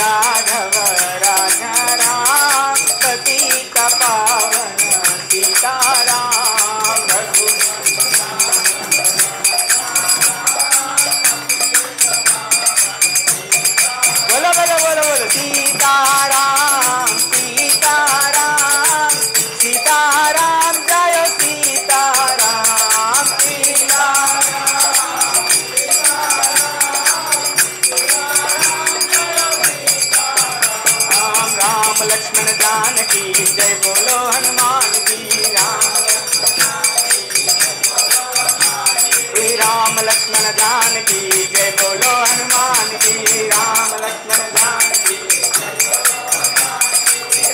राघव राजा राम पतित पावन सीताराम बोलो बोलो बोलो बोलो सीताराम सीताराम सीताराम जय सीताराम सीताराम राम लक्ष्मण जानकी जय बोलो हनुमान की राम लक्ष्मण जानकी जय बोलो हनुमान की राम लक्ष्मण जानकी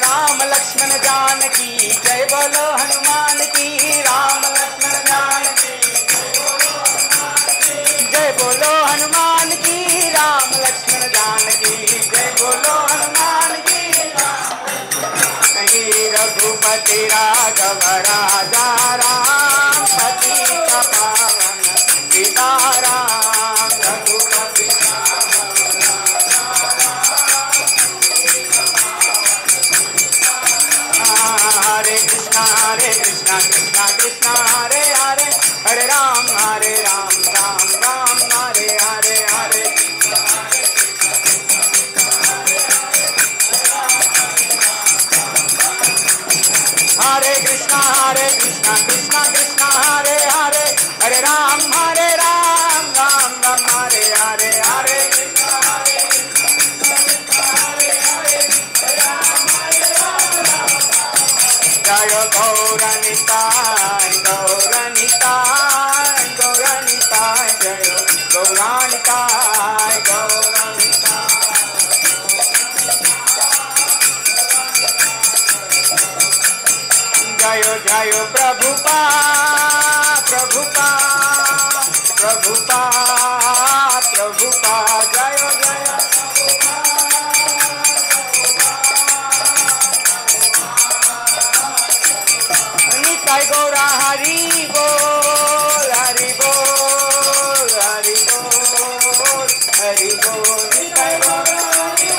राम लक्ष्मण जानकी जय बोलो हनुमान की राम लक्ष्मण जानकी जय बोलो हनुमान की राम लक्ष्मण जानकी जय बोलो हनुमान की रघुपति राघव राजा राम पतित पावन सीताराम रघुपति हरे कृष्णा कृष्णा कृष्णा हरे हरे हरे राम राम राम हरे हरे हरे हरे कृष्णा कृष्णा कृष्णा हरे हरे हरे राम राम हरे हरे हरे जय गौरनिताय गौरनिताय गौरनिताय जय गौरानिताय गौरनिताय जय जय प्रभुपा प्रभुपा प्रभुपा प्रभुपा जय जय निताय गौरा हरि बोल हरि बोल हरि बोल हरि बोल निताय गौरा हरि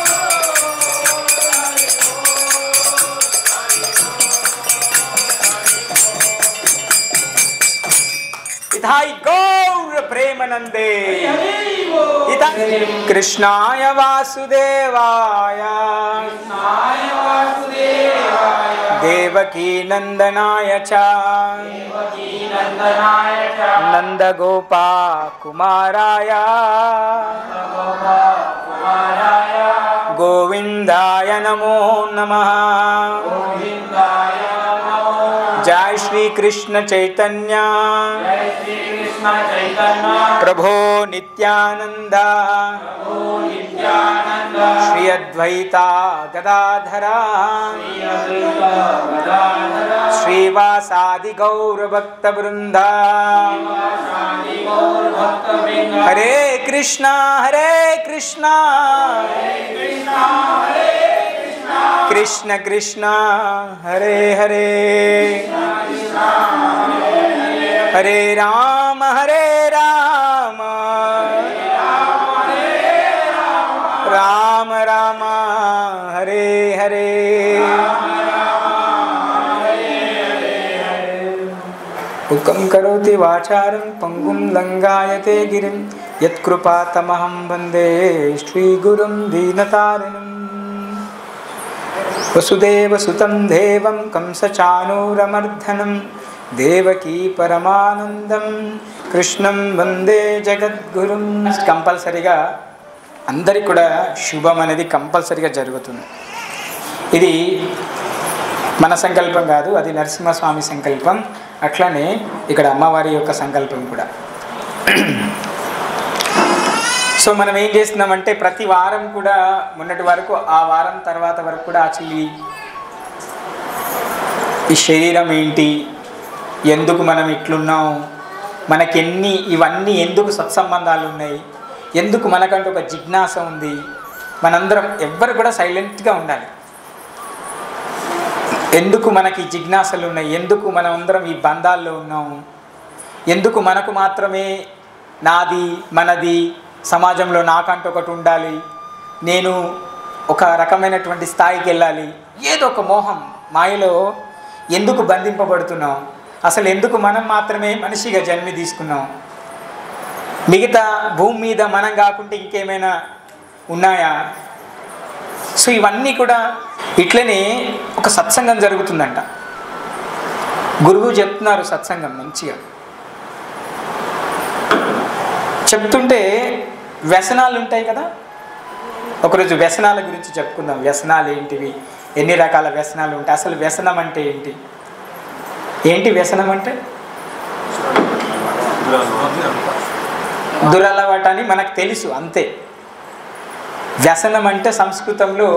इथाई गौर प्रेमानंदे कृष्णाय वासुदेवाय देवकी नंदनाय च नंदगोपा कुमाराय गोविंदाय नमो नमः जय श्री कृष्ण चैतन्य प्रभो नित्यानंद श्री अद्वैता गदाधरा श्रीवासादि गौर भक्त वृंदा हरे कृष्णा कृष्ण कृष्ण हरे हरे हरे राम राम राम हरे हरे हुक्म करोति वाचारं पंगुं लंघायते गिरिं यत्कृपातमहं वन्दे श्रीगुरुं दीनतारिणम् वसुदेवसुतं देवं कंसचाणूरमर्दनं देवकी परमानंदं कृष्णं वंदे जगद्गुरुं కంపల్సరిగా అందరికి కూడా శుభం అనేది కంపల్సరిగా జరుగుతుంది. ఇది మన సంకల్పం కాదు, అది నరసింహస్వామి సంకల్పం. అట్లనే ఇక్కడ అమ్మవారి యొక్క సంకల్పం కూడా. సో మనం ఏం చేస్తున్నామంటే ప్రతి వారం కూడా మొన్నటి వరకు ఆ వారం తర్వాత వరకు కూడా యాక్చువల్లీ ఈ శరీరం ఏంటి, ఎందుకు మనం ఇట్లున్నాం, మనకెన్ని ఇవన్నీ ఎందుకు సత్సంబంధాలు ఉన్నాయి, ఎందుకు మనకంటూ ఒక జిజ్ఞాస ఉంది, మనందరం ఎవ్వరు కూడా సైలెంట్గా ఉండాలి. ఎందుకు మనకి జిజ్ఞాసలు ఉన్నాయి, ఎందుకు మనం అందరం ఈ బంధాల్లో ఉన్నాము, ఎందుకు మనకు మాత్రమే నాది మనది, సమాజంలో నాకంటూ ఒకటి ఉండాలి, నేను ఒక రకమైనటువంటి స్థాయికి వెళ్ళాలి, ఏదో ఒక మోహం మాయలో ఎందుకు బంధింపబడుతున్నాం, అసలు ఎందుకు మనం మాత్రమే మనిషిగా జన్మ తీసుకున్నాం, మిగతా భూమి మీద మనం కాకుంటే ఇంకేమైనా ఉన్నాయా. సో ఇవన్నీ కూడా ఇట్లనే ఒక సత్సంగం జరుగుతుందంట. గురువు చెప్తున్నారు సత్సంగం మంచిగా చెప్తుంటే వ్యసనాలు ఉంటాయి కదా. ఒకరోజు వ్యసనాల గురించి చెప్పుకుందాం. వ్యసనాలు ఏంటివి, ఎన్ని రకాల వ్యసనాలు ఉంటాయి, అసలు వ్యసనం అంటే ఏంటి, ఏంటి వ్యసనం అంటే దురలవాటు అని మనకు తెలుసు అంతే. వ్యసనం అంటే సంస్కృతంలో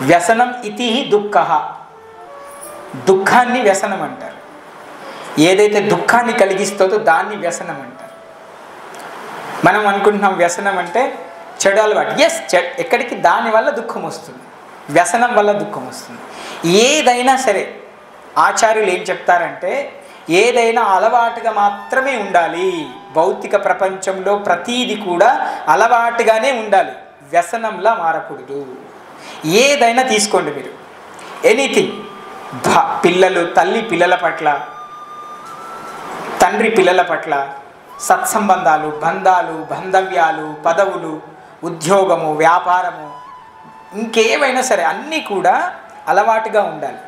వ్యసనం ఇతి దుఃఖ, దుఃఖాన్ని వ్యసనం అంటారు. ఏదైతే దుఃఖాన్ని కలిగిస్తుందో దాన్ని వ్యసనం అంటారు. మనం అనుకుంటున్నాం వ్యసనం అంటే చెడు అలవాటు. ఎస్, ఎక్కడికి దానివల్ల దుఃఖం వస్తుంది, వ్యసనం వల్ల దుఃఖం వస్తుంది. ఏదైనా సరే ఆచార్యులు ఏం చెప్తారంటే ఏదైనా అలవాటుగా మాత్రమే ఉండాలి. భౌతిక ప్రపంచంలో ప్రతీది కూడా అలవాటుగానే ఉండాలి, వ్యసనంలా మారకూడదు. ఏదైనా తీసుకోండి మీరు, ఎనీథింగ్. పిల్లలు, తల్లి పిల్లల పట్ల, తండ్రి పిల్లల పట్ల, సత్సంబంధాలు, బంధాలు, బాంధవ్యాలు, పదవులు, ఉద్యోగము, వ్యాపారము, ఇంకేమైనా సరే అన్నీ కూడా అలవాటుగా ఉండాలి,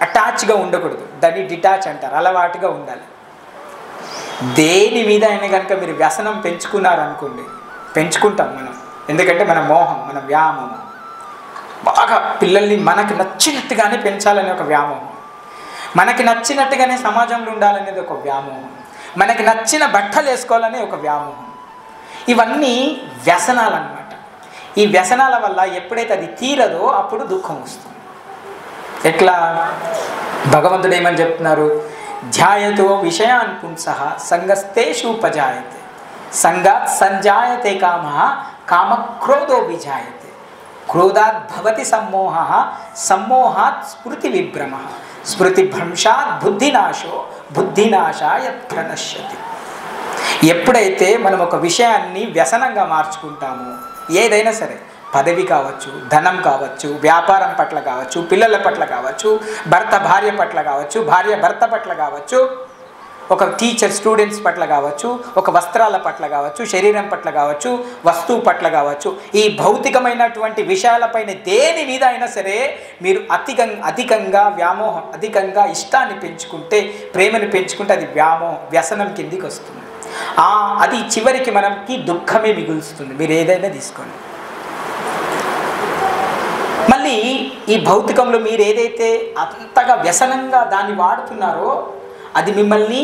అటాచ్గా ఉండకూడదు. దాన్ని డిటాచ్ అంటారు. అలవాటుగా ఉండాలి. దేని మీద అయినా కనుక మీరు వ్యసనం పెంచుకున్నారనుకోండి, పెంచుకుంటాం మనం, ఎందుకంటే మన మోహం, మన వ్యామోహం. బాగా పిల్లల్ని మనకు నచ్చినట్టుగానే పెంచాలనే ఒక వ్యామోహం, మనకి నచ్చినట్టుగానే సమాజంలో ఉండాలనేది ఒక వ్యామోహం, మనకి నచ్చిన బట్టలు వేసుకోవాలనే ఒక వ్యామోహం. ఇవన్నీ వ్యసనాలు అన్నమాట. ఈ వ్యసనాల వల్ల ఎప్పుడైతే అది తీరదో అప్పుడు దుఃఖం వస్తుంది. ఎట్లా? భగవంతుడు ఏమని చెప్తున్నారు? ధ్యాయతో విషయాన్ పుంసః సంగస్తేషుపజాయతే సంగాత్ సంజాయతే కామః కామక్రోధో విజాయతే క్రోధాత్ భవతి సమ్మోహః సమ్మోహాత్ స్మృతి విభ్రమః స్మృతి భ్రంశాత్ బుద్ధినాశో బుద్ధినాశాయ ప్రణశ్యతి. ఎప్పుడైతే మనం ఒక విషయాన్ని వ్యసనంగా మార్చుకుంటామో, ఏదైనా సరే, పదవి కావచ్చు, ధనం కావచ్చు, వ్యాపారం పట్ల కావచ్చు, పిల్లల పట్ల కావచ్చు, భర్త భార్య పట్ల కావచ్చు, భార్య భర్త పట్ల కావచ్చు, ఒక టీచర్ స్టూడెంట్స్ పట్ల కావచ్చు, ఒక వస్త్రాల పట్ల కావచ్చు, శరీరం పట్ల కావచ్చు, వస్తువు పట్ల కావచ్చు, ఈ భౌతికమైనటువంటి విషయాలపైన దేని మీద అయినా సరే మీరు అధికంగా వ్యామోహం, అధికంగా ఇష్టాన్ని పెంచుకుంటే, ప్రేమను పెంచుకుంటే అది వ్యసనం కిందికి వస్తుంది. అది చివరికి మనకి దుఃఖమే మిగులుస్తుంది. మీరు ఏదైనా తీసుకోండి. మళ్ళీ ఈ భౌతికంలో మీరు ఏదైతే అంతగా వ్యసనంగా దాన్ని వాడుతున్నారో అది మిమ్మల్ని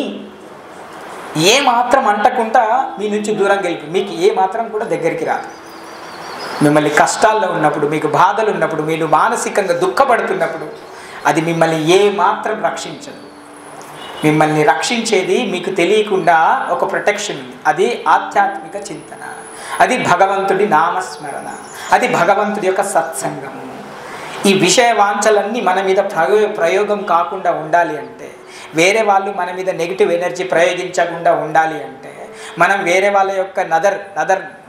ఏమాత్రం అంటకుండా మీ నుంచి దూరం గెలిపి, మీకు ఏమాత్రం కూడా దగ్గరికి రాదు. మిమ్మల్ని కష్టాల్లో ఉన్నప్పుడు, మీకు బాధలు ఉన్నప్పుడు, మీరు మానసికంగా దుఃఖపడుతున్నప్పుడు అది మిమ్మల్ని ఏమాత్రం రక్షించదు. మిమ్మల్ని రక్షించేది మీకు తెలియకుండా ఒక ప్రొటెక్షన్ ఉంది. అది ఆధ్యాత్మిక చింతన, అది భగవంతుడి నామస్మరణ, అది భగవంతుడి యొక్క సత్సంగము. ఈ విషయ వాంఛలన్నీ మన మీద ప్రయోగం కాకుండా ఉండాలి అంటే, వేరే వాళ్ళు మన మీద నెగిటివ్ ఎనర్జీ ప్రయోగించకుండా ఉండాలి అంటే, మనం వేరే వాళ్ళ యొక్క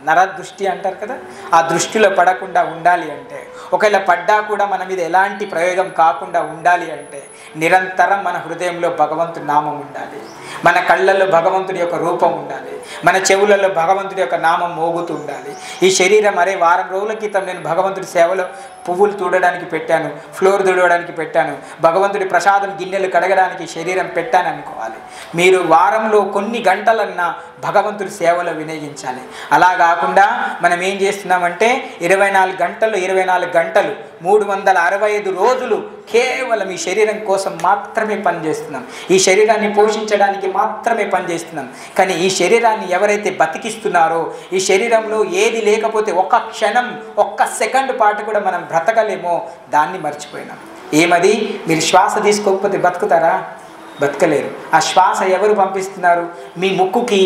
నర దృష్టి అంటారు కదా, ఆ దృష్టిలో పడకుండా ఉండాలి అంటే, ఒకవేళ పడ్డా కూడా మన మీద ఎలాంటి ప్రయోగం కాకుండా ఉండాలి అంటే, నిరంతరం మన హృదయంలో భగవంతుడి నామం ఉండాలి, మన కళ్ళల్లో భగవంతుడి యొక్క రూపం ఉండాలి, మన చెవులలో భగవంతుడి యొక్క నామం మోగుతూ ఉండాలి. ఈ శరీరం వారం రోజుల క్రితం నేను భగవంతుడి సేవలో పువ్వులు తూడడానికి పెట్టాను, ఫ్లోర్ తుడవడానికి పెట్టాను, భగవంతుడి ప్రసాదం గిన్నెలు కడగడానికి శరీరం పెట్టాను అనుకోవాలి. మీరు వారంలో కొన్ని గంటలన్నా భగవంతుడి సేవలో వినియోగించాలి. అలా కాకుండా మనం ఏం చేస్తున్నామంటే 24 గంటలు 365 రోజులు కేవలం ఈ శరీరం కోసం మాత్రమే పనిచేస్తున్నాం, ఈ శరీరాన్ని పోషించడానికి మాత్రమే పనిచేస్తున్నాం. కానీ ఈ శరీరాన్ని ఎవరైతే బతికిస్తున్నారో, ఈ శరీరంలో ఏది లేకపోతే ఒక్క క్షణం, ఒక్క సెకండ్ పాటు కూడా మనం బ్రతకలేమో దాన్ని మర్చిపోయినాం. ఏమది? మీరు శ్వాస తీసుకోకపోతే బతుకుతారా? బతకలేరు. ఆ శ్వాస ఎవరు పంపిస్తున్నారు? మీ ముక్కుకి,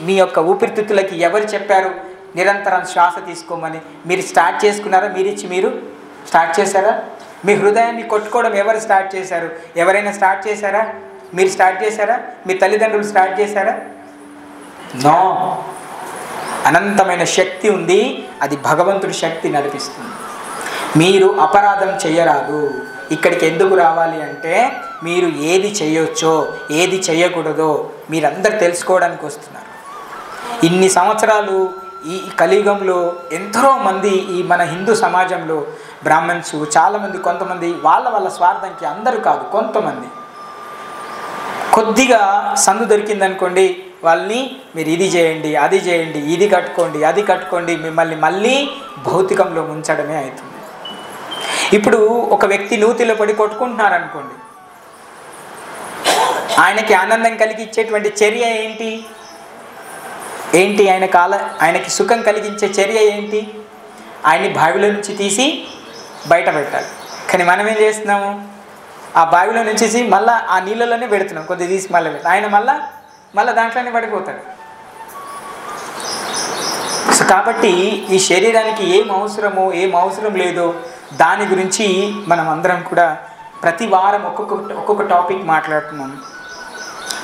మీ యొక్క ఊపిరితిత్తులకి ఎవరు చెప్పారు నిరంతరం శ్వాస తీసుకోమని? మీరు స్టార్ట్ చేసుకున్నారా? మీరు స్టార్ట్ చేశారా? మీ హృదయాన్ని కొట్టుకోవడం ఎవరు స్టార్ట్ చేశారు? ఎవరైనా స్టార్ట్ చేశారా? మీరు స్టార్ట్ చేశారా? మీ తల్లిదండ్రులు స్టార్ట్ చేశారా? నో. అనంతమైన శక్తి ఉంది, అది భగవంతుడి శక్తి నడిపిస్తుంది. మీరు అపరాధం చేయరాదు. ఇక్కడికి ఎందుకు రావాలి అంటే మీరు ఏది చేయొచ్చో ఏది చేయకూడదో మీరందరూ తెలుసుకోవడానికి వస్తున్నారు. ఇన్ని సంవత్సరాలు ఈ కలియుగంలో ఎంతో మంది ఈ మన హిందూ సమాజంలో బ్రాహ్మణ్స్ చాలామంది, కొంతమంది వాళ్ళ స్వార్థంకి, అందరూ కాదు, కొంతమంది కొద్దిగా సందు దొరికిందనుకోండి, వాళ్ళని మీరు ఇది చేయండి, అది చేయండి, ఇది కట్టుకోండి, అది కట్టుకోండి, మిమ్మల్ని మళ్ళీ భౌతికంలో ఉంచడమే అవుతుంది. ఇప్పుడు ఒక వ్యక్తి నూతిలో పడి కొట్టుకుంటున్నారనుకోండి, ఆయనకి ఆనందం కలిగించేటువంటి చర్య ఏంటి? ఆయనకి సుఖం కలిగించే చర్య ఏంటి? ఆయన్ని బావిలో నుంచి తీసి బయట పెట్టాలి. కానీ మనం ఏం చేస్తున్నాము? ఆ బావిలో నుంచి మళ్ళీ ఆ నీళ్ళలోనే పెడుతున్నాం, కొద్దిగా తీసి మళ్ళీ ఆయన మళ్ళీ దాంట్లోనే పడిపోతాడు. సో కాబట్టి ఈ శరీరానికి ఏం అవసరమో ఏం అవసరం లేదో దాని గురించి మనం అందరం కూడా ప్రతి వారం ఒక్కొక్క టాపిక్ మాట్లాడుతున్నాం.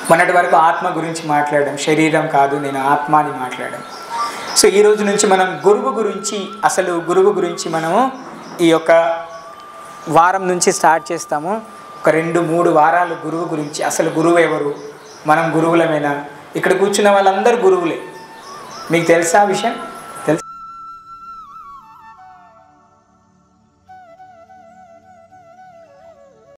మొన్నటి వరకు ఆత్మ గురించి మాట్లాడాం, శరీరం కాదు నేను ఆత్మ అని మాట్లాడాం. సో ఈ రోజు నుంచి మనం గురువు గురించి మనము ఈ యొక్క వారం నుంచి స్టార్ట్ చేస్తాము. ఒక 2-3 వారాలు గురువు గురించి, అసలు గురువు ఎవరు, మనం గురువులమేనా, ఇక్కడ కూర్చున్న వాళ్ళందరూ గురువులే, మీకు తెలుసా విషయం?